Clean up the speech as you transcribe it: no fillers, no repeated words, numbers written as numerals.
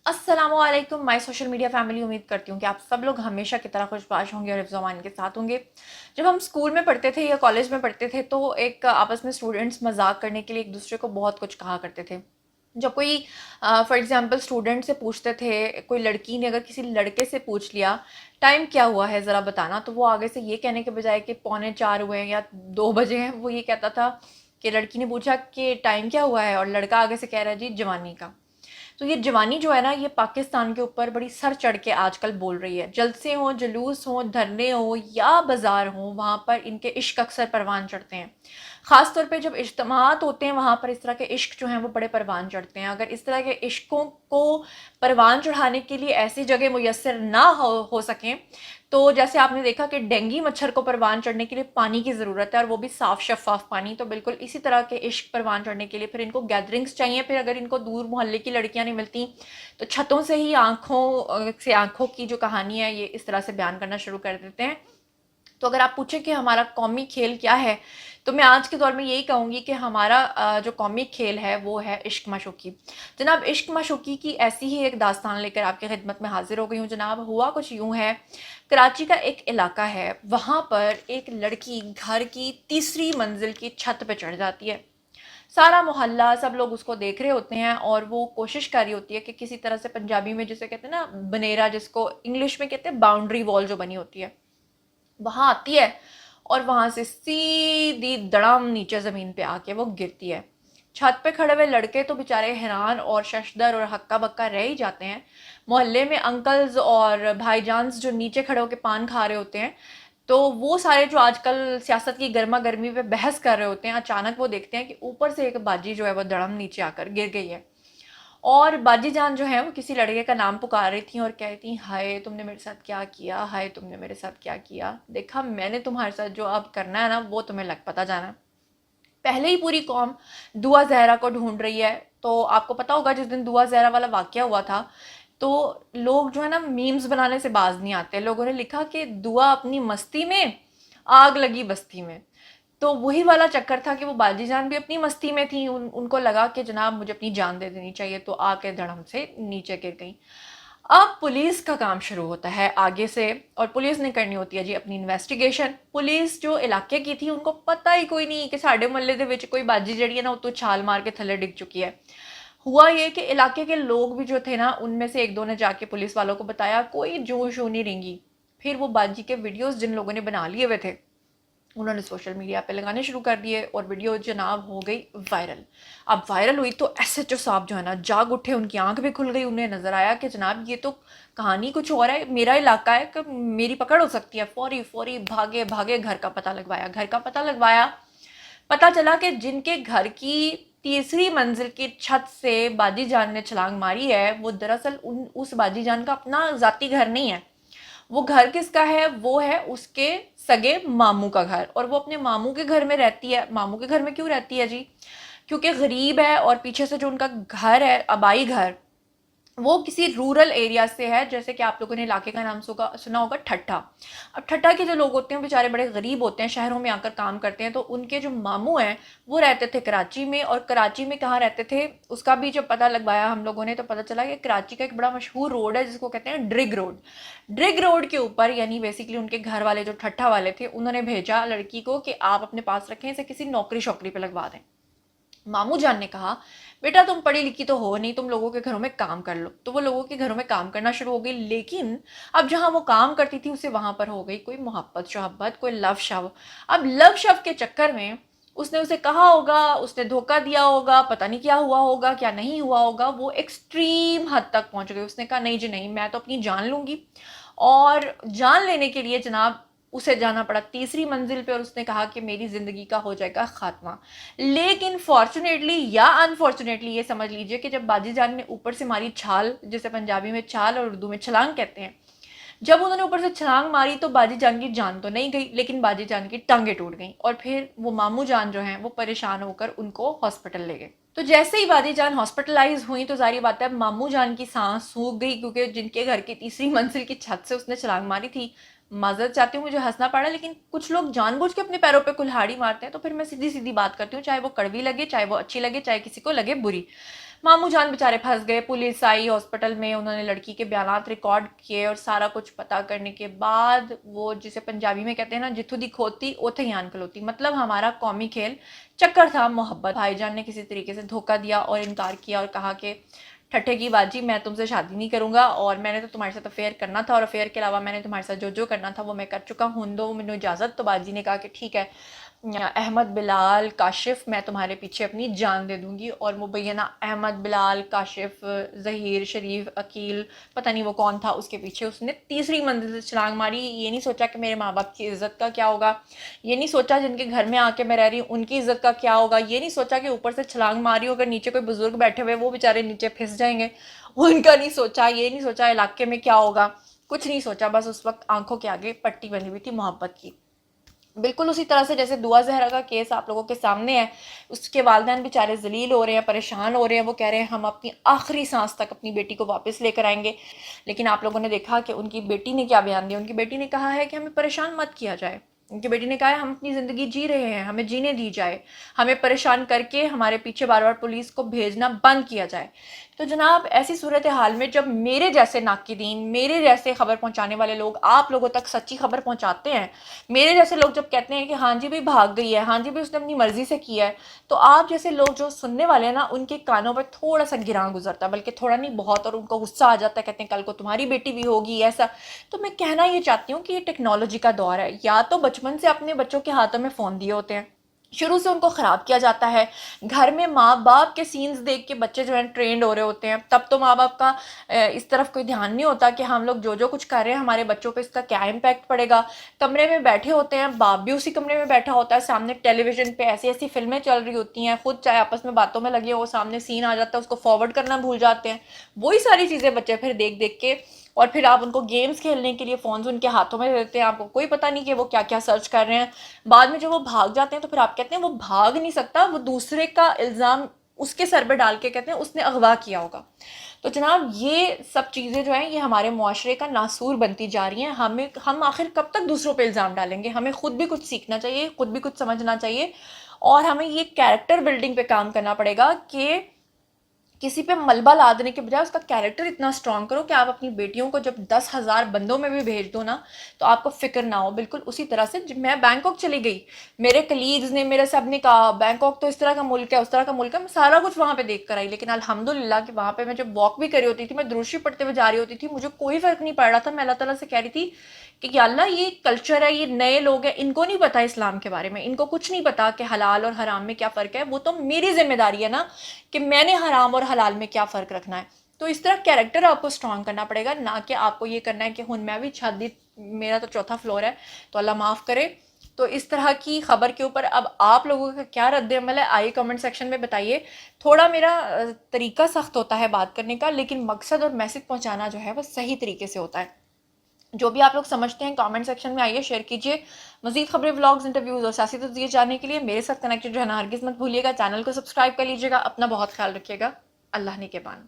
अस्सलाम वालेकुम my social media family. उम्मीद करती हूँ कि आप सब लोग हमेशा की तरह खुशबाश होंगे और हिफ्ज़ अमान के साथ होंगे। जब हम स्कूल में पढ़ते थे या कॉलेज में पढ़ते थे तो एक आपस में स्टूडेंट्स मजाक करने के लिए एक दूसरे को बहुत कुछ कहा करते थे। जब कोई फॉर एग्जांपल स्टूडेंट से पूछते थे, कोई लड़की ने अगर किसी लड़के से पूछ लिया टाइम क्या हुआ है ज़रा बताना, तो वो आगे से ये कहने के बजाय कि पौने 4 हुए हैं या 2 बजे हैं, वो ये कहता था कि लड़की ने पूछा कि टाइम क्या हुआ है और लड़का आगे से कह रहा है जी जवानी का। तो ये जवानी जो है ना, ये पाकिस्तान के ऊपर बड़ी सर चढ़ के आजकल बोल रही है। जलसे हों, जुलूस हों, धरने हों या बाजार हों, वहाँ पर इनके इश्क अक्सर परवान चढ़ते हैं। ख़ास तौर पे जब इज्तिमात होते हैं वहाँ पर इस तरह के इश्क जो हैं वो बड़े परवान चढ़ते हैं। अगर इस तरह के इश्कों को परवान चढ़ाने के लिए ऐसी जगह मुयस्सर ना हो सकें, तो जैसे आपने देखा कि डेंगू मच्छर को परवान चढ़ने के लिए पानी की ज़रूरत है और वो भी साफ़ शफ़ाफ़ पानी, तो बिल्कुल इसी तरह के इश्क परवान चढ़ने के लिए फिर इनको गैदरिंग्स चाहिए। फिर अगर इनको दूर मोहल्ले की लड़कियां नहीं मिलती तो छतों से ही आंखों की जो कहानी है ये इस तरह से बयान करना शुरू कर देते हैं। तो अगर आप पूछें कि हमारा कौमी खेल क्या है, तो मैं आज के दौर में यही कहूँगी कि हमारा जो कौमी खेल है वो है इश्क माशूकी। जनाब, इश्क माशूकी की ऐसी ही एक दास्तान लेकर आपकी खिदमत में हाजिर हो गई हूँ। जनाब, हुआ कुछ यूँ है, कराची का एक इलाका है, वहाँ पर एक लड़की घर की तीसरी मंजिल की छत पे चढ़ जाती है। सारा मोहल्ला सब लोग उसको देख रहे होते हैं और वो कोशिश कर रही होती है कि किसी तरह से, पंजाबी में जिसे कहते हैं ना बनेरा, जिसको इंग्लिश में कहते हैं बाउंड्री वॉल जो बनी होती है, वहां आती है और वहां से सीधी धड़ाम नीचे जमीन पे आके वो गिरती है। छत पे खड़े हुए लड़के तो बेचारे हैरान और शशदर और हक्का बक्का रह ही जाते हैं। मोहल्ले में अंकल्स और भाईजान्स जो नीचे खड़े होकर पान खा रहे होते हैं, तो वो सारे जो आजकल सियासत की गर्मा गर्मी पे बहस कर रहे होते हैं, अचानक वो देखते हैं कि ऊपर से एक बाजी जो है वो धड़म नीचे आकर गिर गई है। और बाजी जान जो है वो किसी लड़के का नाम पुकार रही थी और कह रही थी, हाय तुमने मेरे साथ क्या किया, हाय तुमने मेरे साथ क्या किया, देखा मैंने तुम्हारे साथ जो अब करना है ना वो तुम्हें लग पता जाना। पहले ही पूरी कौम दुआ जहरा को ढूंढ रही है। तो आपको पता होगा जिस दिन दुआ जहरा वाला वाकया हुआ था, तो लोग जो है ना मीम्स बनाने से बाज नहीं आते। लोगों ने लिखा कि दुआ अपनी मस्ती में, आग लगी बस्ती में। तो वही वाला चक्कर था कि वो बाजी जान भी अपनी मस्ती में थी, उनको लगा कि जनाब मुझे अपनी जान दे देनी चाहिए, तो आके धड़म से नीचे गिर गई। अब पुलिस का काम शुरू होता है आगे से, और पुलिस ने करनी होती है जी अपनी इन्वेस्टिगेशन। पुलिस जो इलाके की थी उनको पता ही कोई नहीं कि साढ़े मोहल्ले दे विच कोई बाजी जड़ी है ना तो छाल मार के थले डिग चुकी है। हुआ ये कि इलाके के लोग भी जो थे ना, उनमें से एक दो ने जाके पुलिस वालों को बताया, कोई जू शू नहीं रेंगी। फिर वो बाजी के वीडियोस जिन लोगों ने बना लिए हुए थे, उन्होंने सोशल मीडिया पे लगाने शुरू कर दिए और वीडियो जनाब हो गई वायरल। अब वायरल हुई तो एसएचओ साहब जो है ना जाग उठे, उनकी आंख भी खुल गई। उन्हें नजर आया कि जनाब ये तो कहानी कुछ और है, मेरा इलाका है कि मेरी पकड़ हो सकती है। फौरी फौरी भागे भागे घर का पता लगवाया, घर का पता लगवाया। पता चला कि जिनके घर की तीसरी मंजिल की छत से बाजी जान ने छलांग मारी है, वो दरअसल उस बाजी जान का अपना जाती घर नहीं है। वो घर किसका है, वो है उसके सगे मामू का घर, और वो अपने मामू के घर में रहती है। मामू के घर में क्यों रहती है जी? क्योंकि गरीब है और पीछे से जो उनका घर है, आबाई घर, वो किसी रूरल एरिया से है। जैसे कि आप लोगों ने इलाके का नाम सुना होगा ठट्ठा। अब ठट्ठा के जो लोग होते हैं बेचारे बड़े गरीब होते हैं, शहरों में आकर काम करते हैं। तो उनके जो मामू हैं वो रहते थे कराची में, और कराची में कहाँ रहते थे उसका भी जब पता लगवाया हम लोगों ने, तो पता चला कि कराची का एक बड़ा मशहूर रोड है जिसको कहते हैं ड्रिग रोड। ड्रिग रोड के ऊपर, यानी बेसिकली उनके घर वाले जो ठट्ठा वाले थे, उन्होंने भेजा लड़की को कि आप अपने पास रखें, इसे किसी नौकरी शौकरी पे लगवा दें। मामू जान ने कहा, बेटा तुम पढ़ी लिखी तो हो नहीं, तुम लोगों के घरों में काम कर लो। तो वो लोगों के घरों में काम करना शुरू हो गई। लेकिन अब जहां वो काम करती थी उसे वहां पर हो गई कोई मोहब्बत शोहब्बत, कोई लव शव। अब लव शव के चक्कर में उसने उसे कहा होगा, उसने धोखा दिया होगा, पता नहीं क्या हुआ होगा क्या नहीं हुआ होगा, वो एक्सट्रीम हद तक पहुंच गई। उसने कहा नहीं जी नहीं, मैं तो अपनी जान लूंगी। और जान लेने के लिए जनाब उसे जाना पड़ा तीसरी मंजिल पे, और उसने कहा कि मेरी ज़िंदगी का हो जाएगा ख़ात्मा। लेकिन फॉर्चुनेटली या अनफॉर्चुनेटली ये समझ लीजिए कि जब बाजी जान ने ऊपर से मारी छाल, जिसे पंजाबी में छाल और उर्दू में छलांग कहते हैं, जब उन्होंने ऊपर से छलांग मारी तो बाजी जान की जान तो नहीं गई, लेकिन बाजी जान की टांगें टूट गईं। और फिर वो मामू जान जो हैं वो परेशान होकर उनको हॉस्पिटल ले गए। तो जैसे ही बाजी जान हॉस्पिटलाइज हुई तो जारी बात है मामू जान की सांस सूख गई, क्योंकि जिनके घर की तीसरी मंजिल की छत से उसने छलांग मारी थी। माजरत चाहती हूँ, मुझे हंसना पड़ा, लेकिन कुछ लोग जानबूझ के अपने पैरों पे कुल्हाड़ी मारते हैं। तो फिर मैं सीधी सीधी बात करती हूँ, चाहे वो कड़वी लगे, चाहे वो अच्छी लगे, चाहे किसी को लगे बुरी। ماموں جان بیچارے پھنس گئے، پولیس آئی ہاسپٹل میں، انہوں نے لڑکی کے بیانات ریکارڈ کیے اور سارا کچھ پتہ کرنے کے بعد وہ جسے پنجابی میں کہتے ہیں نا جتھوں دی کھوتی اوتھے ہی آن کھلوتی، مطلب ہمارا قومی کھیل چکر تھا محبت۔ بھائی جان نے کسی طریقے سے دھوکہ دیا اور انکار کیا اور کہا کہ ٹھٹھے کی باجی میں تم سے شادی نہیں کروں گا، اور میں نے تو تمہارے ساتھ افیئر کرنا تھا، اور افیئر کے علاوہ میں نے تمہارے ساتھ جو کرنا تھا وہ میں کر چکا ہوں، دو مجھے اجازت۔ تو باجی نے کہا کہ ٹھیک ہے احمد، بلال، کاشف، میں تمہارے پیچھے اپنی جان دے دوں گی، اور مبینہ احمد، بلال، کاشف، ظہیر، شریف، عقیل، پتہ نہیں وہ کون تھا، اس کے پیچھے اس نے تیسری منزل سے چھلانگ ماری۔ یہ نہیں سوچا کہ میرے ماں باپ کی عزت کا کیا ہوگا، یہ نہیں سوچا جن کے گھر میں آ کے میں رہ رہی ہوں ان کی عزت کا کیا ہوگا، یہ نہیں سوچا کہ اوپر سے چھلانگ ماری اگر نیچے کوئی بزرگ بیٹھے ہوئے وہ بیچارے نیچے پھنس جائیں گے، ان کا نہیں سوچا، یہ نہیں سوچا علاقے میں کیا ہوگا، کچھ نہیں سوچا، بس اس وقت آنکھوں کے آگے پٹی بنی ہوئی تھی محبت کی۔ بالکل اسی طرح سے جیسے دعا زہرا کا کیس آپ لوگوں کے سامنے ہے، اس کے والدین بیچارے ذلیل ہو رہے ہیں، پریشان ہو رہے ہیں، وہ کہہ رہے ہیں ہم اپنی آخری سانس تک اپنی بیٹی کو واپس لے کر آئیں گے، لیکن آپ لوگوں نے دیکھا کہ ان کی بیٹی نے کیا بیان دیا۔ ان کی بیٹی نے کہا ہے کہ ہمیں پریشان مت کیا جائے، ان کی بیٹی نے کہا ہے ہم اپنی زندگی جی رہے ہیں، ہمیں جینے دی جائے، ہمیں پریشان کر کے ہمارے پیچھے بار بار پولیس کو بھیجنا بند کیا جائے۔ تو جناب ایسی صورتحال میں جب میرے جیسے ناقدین، میرے جیسے خبر پہنچانے والے لوگ آپ لوگوں تک سچی خبر پہنچاتے ہیں، میرے جیسے لوگ جب کہتے ہیں کہ ہاں جی بھی بھاگ گئی ہے، ہاں جی بھی اس نے اپنی مرضی سے کیا ہے، تو آپ جیسے لوگ جو سننے والے ہیں نا ان کے کانوں پر تھوڑا سا گراں گزرتا ہے، بلکہ تھوڑا نہیں بہت، اور ان کو غصہ آ جاتا ہے، کہتے ہیں کل کو تمہاری بیٹی بھی ہوگی ایسا۔ تو میں کہنا یہ چاہتی ہوں کہ یہ ٹیکنالوجی کا دور ہے، یا تو بچپن سے اپنے بچوں کے ہاتھوں میں فون دیے ہوتے ہیں، شروع سے ان کو خراب کیا جاتا ہے، گھر میں ماں باپ کے سینز دیکھ کے بچے جو ہیں ٹرینڈ ہو رہے ہوتے ہیں، تب تو ماں باپ کا اس طرف کوئی دھیان نہیں ہوتا کہ ہم لوگ جو کچھ کر رہے ہیں ہمارے بچوں پہ اس کا کیا امپیکٹ پڑے گا۔ کمرے میں بیٹھے ہوتے ہیں، باپ بھی اسی کمرے میں بیٹھا ہوتا ہے، سامنے ٹیلی ویژن پہ ایسی ایسی فلمیں چل رہی ہوتی ہیں، خود چاہے آپس میں باتوں میں لگے ہو، سامنے سین آ جاتا ہے اس کو فارورڈ کرنا بھول جاتے ہیں، وہی ساری چیزیں بچے پھر دیکھ دیکھ کے، اور پھر آپ ان کو گیمز کھیلنے کے لیے فونز ان کے ہاتھوں میں دیتے ہیں، آپ کو کوئی پتہ نہیں کہ وہ کیا کیا سرچ کر رہے ہیں۔ بعد میں جب وہ بھاگ جاتے ہیں تو پھر آپ کہتے ہیں وہ بھاگ نہیں سکتا، وہ دوسرے کا الزام اس کے سر پہ ڈال کے کہتے ہیں اس نے اغوا کیا ہوگا۔ تو جناب یہ سب چیزیں جو ہیں یہ ہمارے معاشرے کا ناسور بنتی جا رہی ہیں، ہم آخر کب تک دوسروں پہ الزام ڈالیں گے؟ ہمیں خود بھی کچھ سیکھنا چاہیے، خود بھی کچھ سمجھنا چاہیے، اور ہمیں یہ کیریکٹر بلڈنگ پہ کام کرنا پڑے گا کہ کسی پہ ملبہ لادنے کے بجائے اس کا کیریکٹر اتنا اسٹرانگ کرو کہ آپ اپنی بیٹیوں کو جب 10,000 بندوں میں بھی بھیج دو نا تو آپ کو فکر نہ ہو۔ بالکل اسی طرح سے جب میں بینکاک چلی گئی، میرے کلیگز نے، میرے سب نے کہا بینکاک تو اس طرح کا ملک ہے، اس طرح کا ملک ہے، میں سارا کچھ وہاں پہ دیکھ کر آئی، لیکن الحمدللہ کہ وہاں پہ میں جب واک بھی کر رہی ہوتی تھی، میں درود شریف پڑھتے ہوئے جا رہی ہوتی تھی، مجھے کوئی فرق نہیں پڑ رہا تھا۔ میں اللہ تعالیٰ سے کہہ رہی تھی کہ یا اللہ یہ کلچر ہے، یہ نئے لوگ ہیں، ان کو نہیں پتا اسلام کے بارے میں، ان کو کچھ نہیں پتا کہ حلال اور حرام میں کیا فرق ہے، وہ تو میری ذمہ داری ہے نا کہ میں نے حرام اور حلال میں کیا فرق رکھنا ہے۔ تو اس طرح کیریکٹر آپ کو اسٹرانگ کرنا پڑے گا، نہ کہ آپ کو یہ کرنا ہے کہ ہن میں بھی چھت دی، میرا تو 4تھا فلور ہے تو اللہ معاف کرے۔ تو اس طرح کی خبر کے اوپر اب آپ لوگوں کا کیا رد عمل ہے آئیے کمنٹ سیکشن میں بتائیے۔ تھوڑا میرا طریقہ سخت ہوتا ہے بات کرنے کا، لیکن مقصد اور میسج پہنچانا جو ہے وہ صحیح طریقے سے ہوتا ہے۔ جو بھی آپ لوگ سمجھتے ہیں کامنٹ سیکشن میں آئیے، شیئر کیجیے۔ مزید خبریں، ولاگز، انٹرویوز اور سیاسی تجزیے جاننے کے لیے میرے ساتھ کنیکٹڈ رہنا ہرگز مت بھولیے گا، چینل کو سبسکرائب کر لیجیے گا، اپنا بہت خیال رکھیے گا، اللہ نے کے بان۔